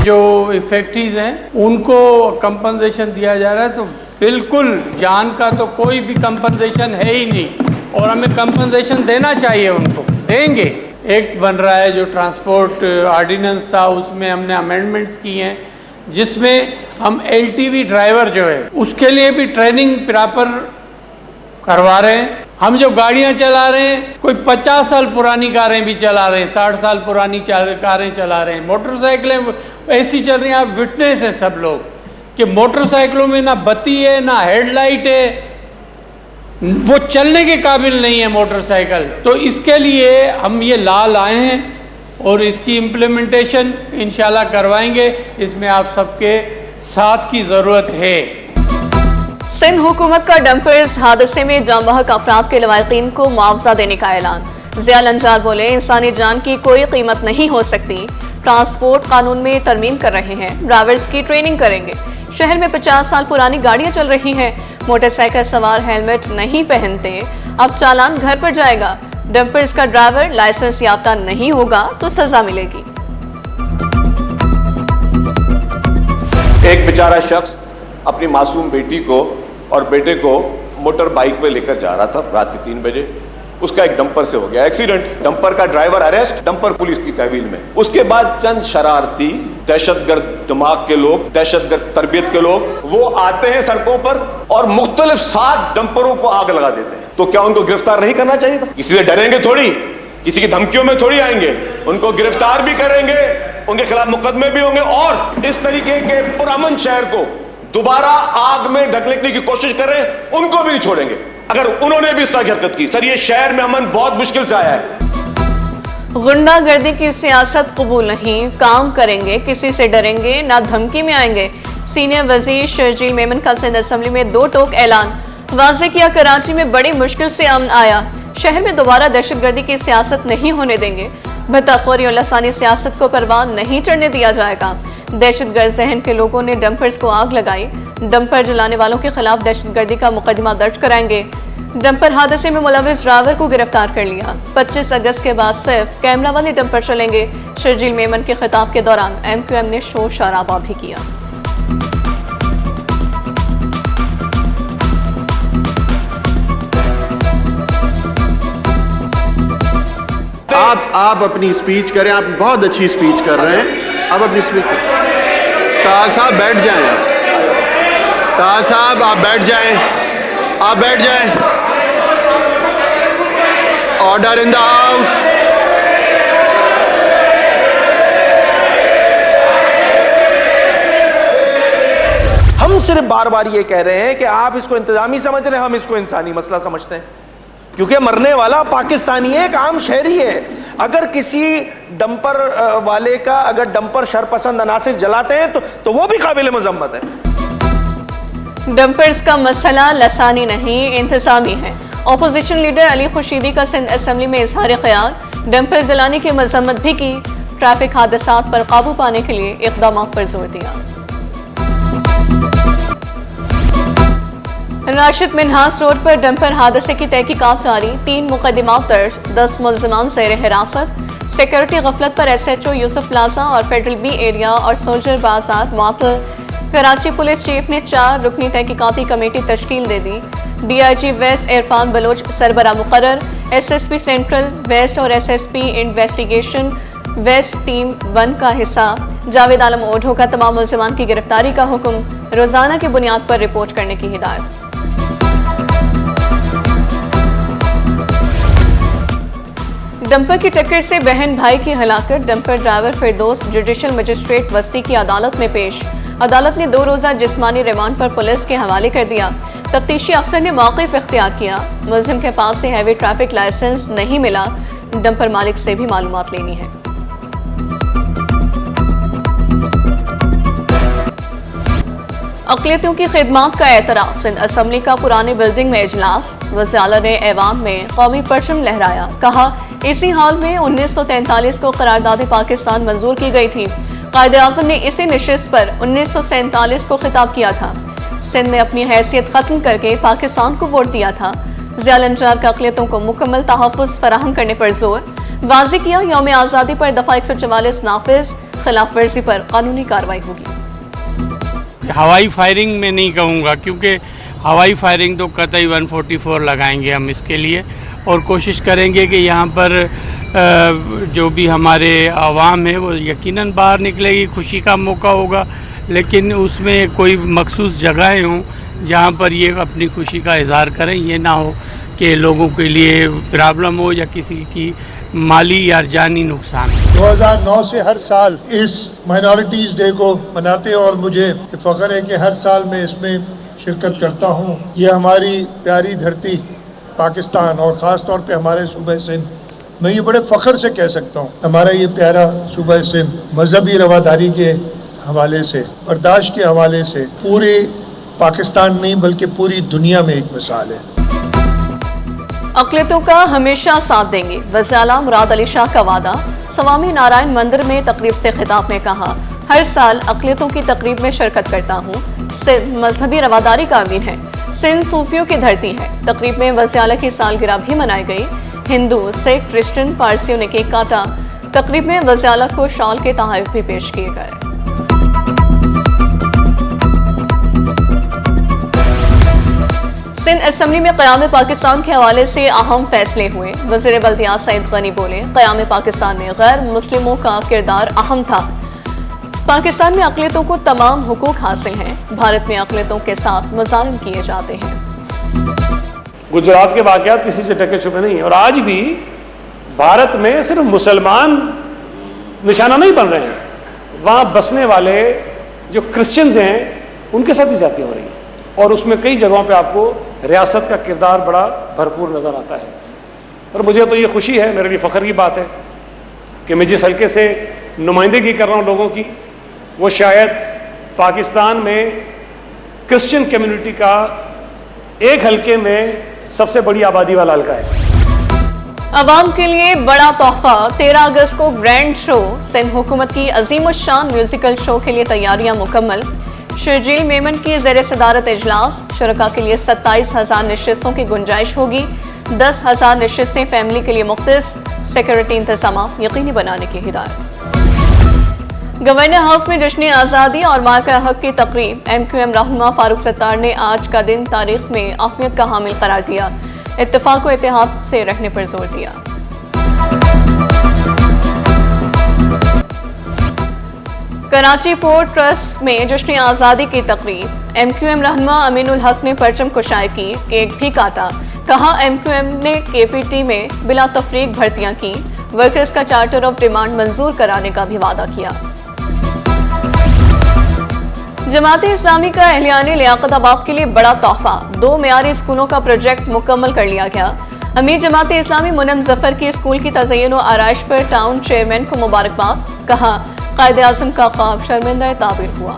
जो इफेक्टीज हैं उनको कंपनसेशन दिया जा रहा है, तो बिल्कुल जान का तो कोई भी कंपनसेशन है ही नहीं, और हमें कंपनसेशन देना चाहिए, उनको देंगे। एक्ट बन रहा है जो ट्रांसपोर्ट ऑर्डिनेंस था, उसमें हमने अमेंडमेंट्स किए हैं, जिसमें हम एलटीवी ड्राइवर जो है उसके लिए भी ट्रेनिंग प्रॉपर करवा रहे हैं। हम जो गाड़ियां चला रहे हैं, कोई 50 साल पुरानी कारें भी चला रहे हैं, 60 साल पुरानी कारें चला रहे हैं, मोटरसाइकिलें ऐसी चल रही हैं। आप विटनेस है सब लोग कि मोटरसाइकिलों में ना बत्ती है ना हेडलाइट है, वो चलने के काबिल नहीं है मोटरसाइकिल। तो इसके लिए हम ये लॉ लाए हैं और इसकी इम्प्लीमेंटेशन इंशाल्लाह करवाएंगे। इसमें आप सबके साथ की ज़रूरत है। सिंध हुकूमत का डंपर्स हादसे में जान बहक अफराद के लवाहिकीन को मुआवजा देने का ऐलान। ज़िया लंजार बोले, इंसानी जान की कोई कीमत नहीं हो सकती। ट्रांसपोर्ट कानून में तरमीम कर रहे हैं, ड्राइवर्स की ट्रेनिंग करेंगे। शहर में 50 साल पुरानी गाड़ियां चल रही हैं, मोटरसाइकिल सवार हेलमेट नहीं पहनते, अब चालान घर पर जाएगा। डंपर्स का ड्राइवर लाइसेंस याफ्ता नहीं होगा तो सजा मिलेगी। एक बेचारा शख्स अपनी मासूम बेटी को और बेटे को मोटर बाइक पे लेकर जा रहा था रात के 3 बजे। उसका एक डंपर से हो गया एक्सीडेंट। डंपर का ड्राइवर अरेस्ट, डंपर पुलिस की तहवील में। उसके बाद चंद शरारती दहशतगर्द दिमाग के लोग, दहशतगर्द तरबियत के लोग, वो आते हैं सड़कों पर और मुख्तलिफ 7 डंपरों को आग लगा देते हैं। तो क्या उनको गिरफ्तार नहीं करना चाहिए था? किसी से डरेंगे थोड़ी, किसी की धमकियों में थोड़ी आएंगे, उनको गिरफ्तार भी करेंगे, उनके खिलाफ मुकदमे भी होंगे, और इस तरीके के पुरअमन शहर को दोबारा आग में धकेलने की कोशिश करें, उनको भी नहीं छोड़ेंगे अगर उन्होंने भी इस तरह की हरकत की। सर, ये शहर में अमन बहुत मुश्किल से आया है। गुंडागर्दी की सियासत कबूल नहीं, काम करेंगे, किसी से डरेंगे ना धमकी में आएंगे। सीनियर वजीर शर्जील मेमन का सिंध असम्बली में 2 टोक ऐलान। वाज़ेह किया, कराची में बड़ी मुश्किल से अमन आया, शहर में दोबारा दहशतगर्दी की सियासत नहीं होने देंगे। भत्ताखोरी और लसानी सियासत को परवान नहीं चढ़ने दिया जाएगा। दहशतगर्द जहन के लोगों ने डंपर्स को आग लगाई, डंपर जलाने वालों के खिलाफ दहशतगर्दी का मुकदमा दर्ज कराएंगे। डंपर हादसे में मुलविस ड्राइवर को गिरफ्तार कर लिया। 25 अगस्त के बाद सिर्फ कैमरा वाले डंपर चलेंगे। शर्जील मेमन के खिताब के दौरान MQM ने शोर शराबा भी किया। आप अपनी स्पीच करें, आप बहुत अच्छी स्पीच कर रहे हैं। अब अपनी स्पीच ताज साहब बैठ जाएं, आप ताज साहब आप बैठ जाएं, आप बैठ जाएं। Order in the house. हम सिर्फ बार बार ये कह रहे हैं कि आप इसको इंतजामी समझ रहे हैं, हम इसको इंसानी मसला समझते हैं, क्योंकि मरने वाला पाकिस्तानी है, एक आम शहरी है। अगर किसी डंपर वाले का अगर डंपर शरपसंद अनासिर जलाते हैं तो वो भी काबिल मजम्मत है। डंपर्स का मसला लसानी नहीं, इंतजामी है। ऑपोजिशन लीडर अली खुर्शीदी का सिंध असम्बली में इजहार ख्याल। डंपर जलाने की मजम्मत भी की। ट्रैफिक हादसात पर काबू पाने के लिए इक़दाम पर जोर दिया। राशिद मिन्हास रोड पर डंपर हादसे की तहकीकात जारी। 3 मुकदमा दर्ज, 10 मुल्ज़िमान ज़ेर हिरासत। सिक्योरिटी गफलत पर SHO यूसुफ प्लाजा और फेडरल B एरिया और सोल्जर बाजार मुअत्तल। कराची पुलिस चीफ ने 4 रुकनी तहकीकाती कमेटी तश्कील दे दी। DIG वेस्ट इरफान बलोच सरबरा मुकर्रर। SSP सेंट्रल वेस्ट और SSP इन्वेस्टिगेशन वेस्ट टीम 1 का हिस्सा। जावेद आलम ओढ़ो का तमाम मुल्ज़िमान की गिरफ्तारी का हुक्म। रोजाना की बुनियाद पर रिपोर्ट करने की हिदायत। डंपर की टक्कर से बहन भाई की हलाकत। डंपर ड्राइवर फिरदौस जुडिशल मजिस्ट्रेट वस्ती की अदालत में पेश। अदालत ने 2 रोज़ा जिस्मानी रिमांड पर पुलिस के हवाले कर दिया। तफ्तीशी अफसर ने मौक़िफ़ इख्तियार किया। मुल्ज़िम के पास से हैवी ट्रैफिक लाइसेंस नहीं मिला। डंपर मालिक से भी मालूमात लेनी है। अक़लियतों की खिदमात का एतराफ़। सिंध असम्बली का पुरानी बिल्डिंग में इजलास। वज़ीर ने ऐवान में कौमी परचम लहराया। कहा, इसी हाल में 1943 को करारदाद पाकिस्तान मंजूर की गई थी। कायद-ए-आज़म ने इसी नशिस्त पर 1947 को खिताब किया था। सिंध ने अपनी हैसियत खत्म करके पाकिस्तान को वोट दिया था। ज़िया लंजार का अक़लियतों को मुकम्मल तहफ़्फ़ुज़ फराहम करने पर जोर। वाज़ेह किया, यौम आज़ादी पर दफ़ा 144 नाफिज। खिलाफ वर्जी पर कानूनी कार्रवाई होगी। हवाई फायरिंग में नहीं कहूँगा, क्योंकि हवाई फायरिंग तो कतई 144 लगाएंगे हम इसके लिए, और कोशिश करेंगे कि यहाँ पर जो भी हमारे आवाम है वो यकीनन बाहर निकलेगी, खुशी का मौका होगा, लेकिन उसमें कोई मखसूस जगहें हों जहाँ पर ये अपनी खुशी का इजहार करें। ये ना हो कि लोगों के लिए प्रॉब्लम हो या किसी की माली या जानी नुकसान। 2009 से हर साल इस माइनॉरिटीज़ डे को मनाते हैं और मुझे फ़ख्र है कि हर साल मैं इसमें शिरकत करता हूँ। ये हमारी प्यारी धरती पाकिस्तान और ख़ास तौर पे हमारे सूबे सिंध, मैं ये बड़े फ़ख्र से कह सकता हूँ, हमारा ये प्यारा सूबा सिंध मजहबी रवादारी के हवाले से, बर्दाश्त के हवाले से पूरे पाकिस्तान नहीं बल्कि पूरी दुनिया में एक मिसाल है। अक़लियतों का हमेशा साथ देंगे, वज़ीर-ए-आला मुराद अली शाह का वादा। स्वामी नारायण मंदिर में तकरीब से खिताब में कहा, हर साल अक़लियतों की तकरीब में शिरकत करता हूँ। सिंध मजहबी रवादारी का अमीन है, सिंध सूफियों की धरती है। तकरीब में वज़ीर-ए-आला की सालगिरह भी मनाई गई। हिंदू, सिख, क्रिश्चियन, पारसियों ने केक काटा। तकरीब में वज़ीर-ए-आला को शॉल के तोहफे भी पेश किए गए। सिंध असेंबली में क़याम पाकिस्तान के हवाले से अहम फैसले हुए। वज़ीर बल्दियात सईद गनी बोले, क़याम पाकिस्तान में गैर मुस्लिमों का किरदार अहम था। पाकिस्तान में अक़लियतों को तमाम हुकूक हासिल हैं, भारत में अक़लियतों के साथ मुज़ालिम किए जाते हैं। गुजरात के वाक़यात किसी से ढके छुपे नहीं है, और आज भी भारत में सिर्फ मुसलमान निशाना नहीं बन रहे हैं, वहाँ बसने वाले जो क्रिश्चियंस हैं उनके साथ भी ज्यादती हो रही है, और उसमें कई जगहों पे आपको रियासत का किरदार बड़ा भरपूर नज़र आता है। और मुझे तो ये खुशी है, मेरे लिए फ़ख्र की बात है कि मैं जिस हल्के से नुमाइंदगी कर रहा हूँ लोगों की, वो शायद पाकिस्तान में क्रिश्चियन कम्युनिटी का एक हल्के में सबसे बड़ी आबादी वाला हल्का है। अवाम के लिए बड़ा तोहफा, 13 अगस्त को ग्रैंड शो। सिंध हुकूमत की अजीम शान म्यूजिकल शो के लिए तैयारियां मुकम्मल। शर्जील मेमन की ज़ेर सदारत इजलास। शुरका के लिए 27,000 नशिस्तों की गुंजाइश होगी। 10,000 नशिस्तें फैमिली के लिए मुख्तस। सिक्योरिटी इंतजाम यकीनी बनाने की हिदायत। गवर्नर हाउस में जश्न आज़ादी और मार्का हक की तकरीब। MQM रहनुमा फारूक सत्तार ने आज का दिन तारीख में अहमियत का हामिल करार दिया। इत्तेफाक व इत्तेहाद से रहने पर जोर दिया। कराची पोर्ट ट्रस्ट में जश्न आज़ादी की तकरीब। MQM रहनुमा अमीनुल हक ने परचम कुशाई की, केक भी काटा। कहा, MQM ने KPT में बिला तफरीक भर्तियां की। वर्कर्स का चार्टर ऑफ डिमांड मंजूर कराने का भी वादा किया। जमात इस्लामी का अहलियाने लियाकताबाद के लिए बड़ा तोहफा। 2 मेयारी स्कूलों का प्रोजेक्ट मुकम्मल कर लिया गया। अमीर जमात इस्लामी मुनम जफर की स्कूल की तज़य्युन व आराइश पर टाउन चेयरमैन को मुबारकबाद। कहा, कायदे आज़म का ख्वाब शर्मिंदा ताबीर हुआ।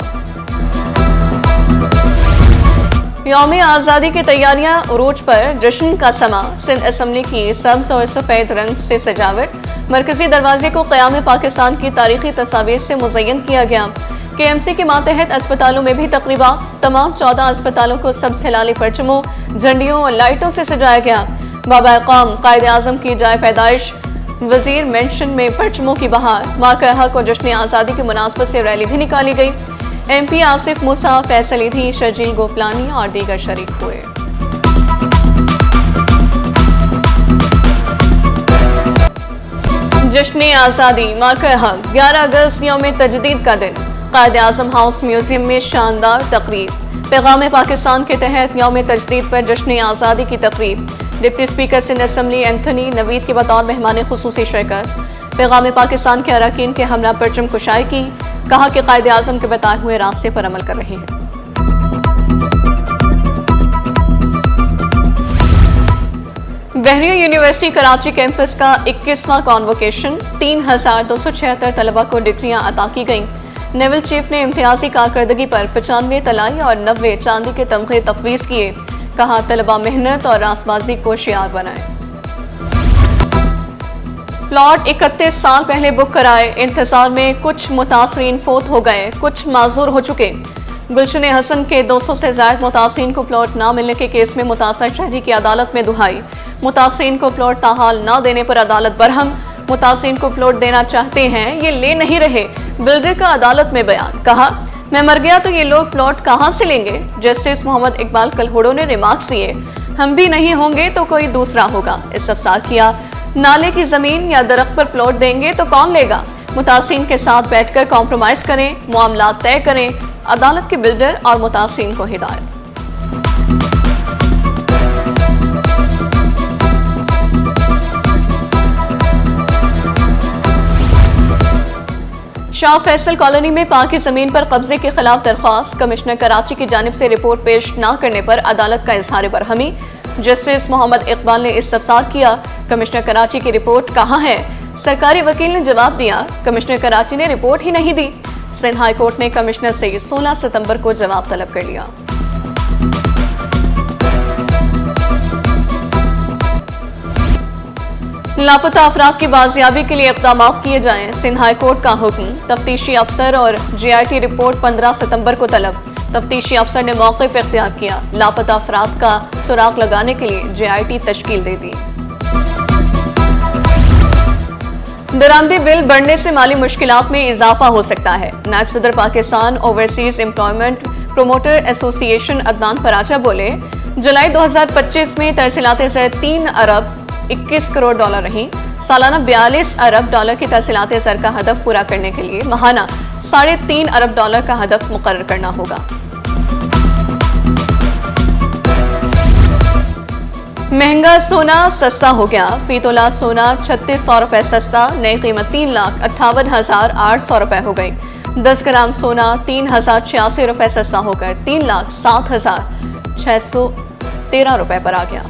यौम आज़ादी की तैयारियां उरूज पर, जश्न का समा। सिंध असेंबली की सब्ज़ और सफ़ेद रंग से सजावट। मरकजी दरवाजे को क़याम पाकिस्तान की तारीखी तस्वीर से मुज़य्यन किया गया। KMC के मातहत अस्पतालों में भी तकरीबा। तमाम 14 अस्पतालों को सब्ज़ हिलाली परचमों, झंडियों और लाइटों से सजाया गया। बाबा क़ौम कायदे आज़म की जाए पैदाइश वजीर मेंशन में परचमों की बहार। मार्का हक और जश्न आज़ादी की मुनासबत से रैली भी निकाली गई। MP आसिफ मूसा, फैसल ईधी, शर्जील गोपलानी और दीगर शरीक हुए। जश्न आज़ादी मार्का हक 11 अगस्त यौम तजदीद का दिन। कायदे आज़म हाउस म्यूजियम में शानदार तकरीब। पैगाम पाकिस्तान के तहत यौम तजदीद पर जश्न आज़ादी की तकरीब। Deputy speaker Sindh assembly Anthony Naveed के बतौर मेहमान खुसूसी शिरकत। पैगाम पाकिस्तान के अरकान के हमरा परचम कुशाई की। कहा कि कायदे आज़म के बताए हुए रास्ते पर अमल कर रहे हैं। बहरिया यूनिवर्सिटी कराची कैंपस का 21वां कॉन्वोकेशन। 3,276 तलबा को डिग्रियां अता की गईं। नेवल चीफ ने इम्तियाजी कारकर्दगी पर 95 तलाई और 90 चांदी के तमगे तफवीज़ किए। कहा, तलबा मेहनत और रासबाजी को शियार बनाए। प्लॉट 31 साल पहले बुक कराए। इंतजार में कुछ मुतासरीन फोत हो गए, कुछ माजूर हो चुके। गुलशन हसन के 200 से ज्यादा मुतासरीन को प्लॉट ना मिलने के केस में मुतासर शहरी की अदालत में दुहाई। मुतासरीन को प्लॉट ताहाल ना देने पर अदालत बरहम। मुतासिन को प्लॉट देना चाहते हैं, ये ले नहीं रहे। बिल्डर का अदालत में बयान, कहा मैं मर गया तो ये लोग प्लॉट कहां से लेंगे। जस्टिस मोहम्मद इकबाल कलहोड़ो ने रिमार्क्स दिए, हम भी नहीं होंगे तो कोई दूसरा होगा। इस्तफसार किया, नाले की जमीन या दरख्त पर प्लॉट देंगे तो कौन लेगा। मुतासिन के साथ बैठकर कॉम्प्रोमाइज करें, मामला तय करें। अदालत के बिल्डर और मुतासिन को हिदायत। शाह फैसल कॉलोनी में पाक की जमीन पर कब्जे के खिलाफ दरख्वास्त, कमिश्नर कराची की जानिब से रिपोर्ट पेश न करने पर अदालत का इजहार बरहमी। जस्टिस मोहम्मद इकबाल ने इस्तफसार किया, कमिश्नर कराची की रिपोर्ट कहां है। सरकारी वकील ने जवाब दिया, कमिश्नर कराची ने रिपोर्ट ही नहीं दी। सिंध हाई कोर्ट ने कमिश्नर से 16 सितंबर को जवाब तलब कर लिया। लापता अफराद की बाजियाबी के लिए इक़दाम किए जाएं, सिंध हाई कोर्ट का हुक्म। तफ्तीशी अफसर और JIT रिपोर्ट 15 सितंबर को तलब। तफ्तीशी अफसर ने मौक़िफ़ इख्तियार किया, लापता अफराद का सुराग लगाने के लिए JIT तश्कील दे दी। दरामदी बिल बढ़ने से माली मुश्किलात में इजाफा हो सकता है। नायब सदर Pakistan overseas employment promoter association Adnan Faracha बोले, जुलाई 2025 में तहसीलात ज़र 3 अरब 21 करोड़ डॉलर रही। सालाना 42 अरब डॉलर की तहसीलात ज़र का हदफ पूरा करने के लिए माहाना 3.5 अरब डॉलर का हदफ मुकर्रर करना होगा। महंगा सोना सस्ता हो गया, फी तोला सोना 3600 रुपए सस्ता, नई कीमत 3,58,800 रुपए हो गई। 10 ग्राम सोना 3,086 रुपए सस्ता होकर 3,07,613 रुपए पर आ गया।